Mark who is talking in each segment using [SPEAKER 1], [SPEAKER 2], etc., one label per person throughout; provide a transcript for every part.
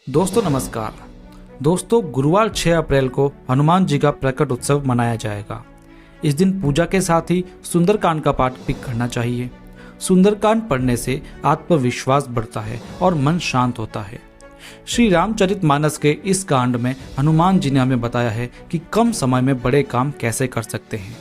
[SPEAKER 1] दोस्तों नमस्कार। दोस्तों गुरुवार 6 अप्रैल को हनुमान जी का प्रकट उत्सव मनाया जाएगा। इस दिन पूजा के साथ ही सुंदरकांड का पाठ भी करना चाहिए। सुंदरकांड पढ़ने से आत्मविश्वास बढ़ता है और मन शांत होता है। श्री रामचरितमानस के इस कांड में हनुमान जी ने हमें बताया है कि कम समय में बड़े काम कैसे कर सकते हैं।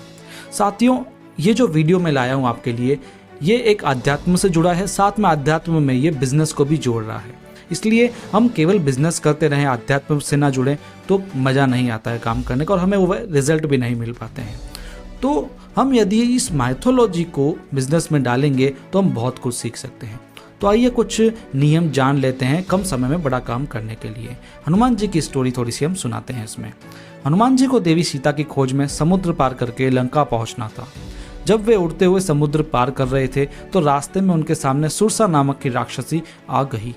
[SPEAKER 1] साथियों, ये जो वीडियो मैं लाया हूँ आपके लिए, ये एक अध्यात्म से जुड़ा है, साथ में अध्यात्म में ये बिजनेस को भी जोड़ रहा है। इसलिए हम केवल बिजनेस करते रहें, अध्यात्म से ना जुड़ें तो मज़ा नहीं आता है काम करने का और हमें वो रिजल्ट भी नहीं मिल पाते हैं। तो हम यदि इस माइथोलॉजी को बिजनेस में डालेंगे तो हम बहुत कुछ सीख सकते हैं। तो आइए कुछ नियम जान लेते हैं कम समय में बड़ा काम करने के लिए। हनुमान जी की स्टोरी थोड़ी सी हम सुनाते हैं इसमें। हनुमान जी को देवी सीता की खोज में समुद्र पार करके लंका पहुंचना था। जब वे उड़ते हुए समुद्र पार कर रहे थे तो रास्ते में उनके सामने सुरसा नामक की राक्षसी आ गई।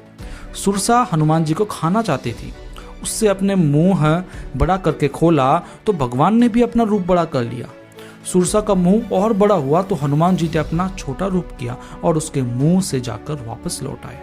[SPEAKER 1] सुरसा हनुमान जी को खाना चाहती थी। उससे अपने मुंह बड़ा करके खोला तो भगवान ने भी अपना रूप बड़ा कर लिया। सुरसा का मुंह और बड़ा हुआ तो हनुमान जी ने अपना छोटा रूप किया और उसके मुंह से जाकर वापस लौट आए।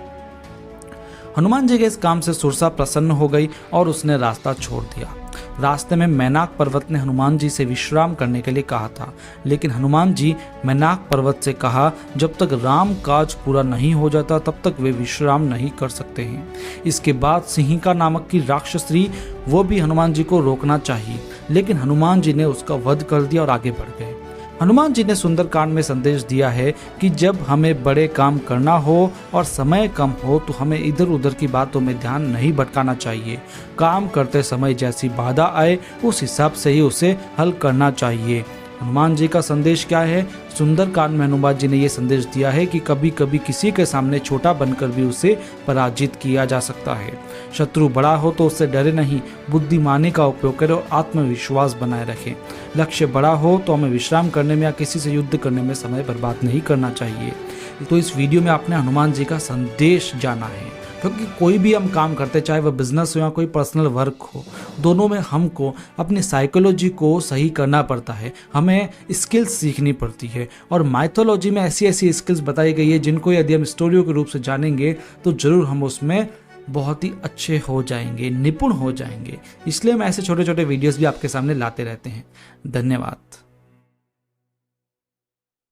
[SPEAKER 1] हनुमान जी के इस काम से सुरसा प्रसन्न हो गई और उसने रास्ता छोड़ दिया। रास्ते में मैनाक पर्वत ने हनुमान जी से विश्राम करने के लिए कहा था, लेकिन हनुमान जी मैनाक पर्वत से कहा जब तक राम काज पूरा नहीं हो जाता तब तक वे विश्राम नहीं कर सकते हैं। इसके बाद सिंहिका नामक की राक्षसी, वो भी हनुमान जी को रोकना चाहिए, लेकिन हनुमान जी ने उसका वध कर दिया और आगे बढ़ गए। हनुमान जी ने सुंदरकांड में संदेश दिया है कि जब हमें बड़े काम करना हो और समय कम हो तो हमें इधर उधर की बातों में ध्यान नहीं भटकाना चाहिए। काम करते समय जैसी बाधा आए उस हिसाब से ही उसे हल करना चाहिए। हनुमान जी का संदेश क्या है? सुंदरकांड में हनुमान जी ने यह संदेश दिया है कि कभी कभी किसी के सामने छोटा बनकर भी उसे पराजित किया जा सकता है। शत्रु बड़ा हो तो उससे डरे नहीं, बुद्धिमानी का उपयोग करें और आत्मविश्वास बनाए रखें। लक्ष्य बड़ा हो तो हमें विश्राम करने में या किसी से युद्ध करने में समय बर्बाद नहीं करना चाहिए। तो इस वीडियो में आपने हनुमान जी का संदेश जाना है, क्योंकि कोई भी हम काम करते, चाहे वह बिजनेस हो या कोई पर्सनल वर्क हो, दोनों में हमको अपनी साइकोलॉजी को सही करना पड़ता है। हमें स्किल्स सीखनी पड़ती है और माइथोलॉजी में ऐसी ऐसी स्किल्स बताई गई है जिनको यदि हम स्टोरियों के रूप से जानेंगे तो ज़रूर हम उसमें बहुत ही अच्छे हो जाएंगे, निपुण हो जाएंगे। इसलिए हम ऐसे छोटे छोटे वीडियोस भी आपके सामने लाते रहते हैं। धन्यवाद।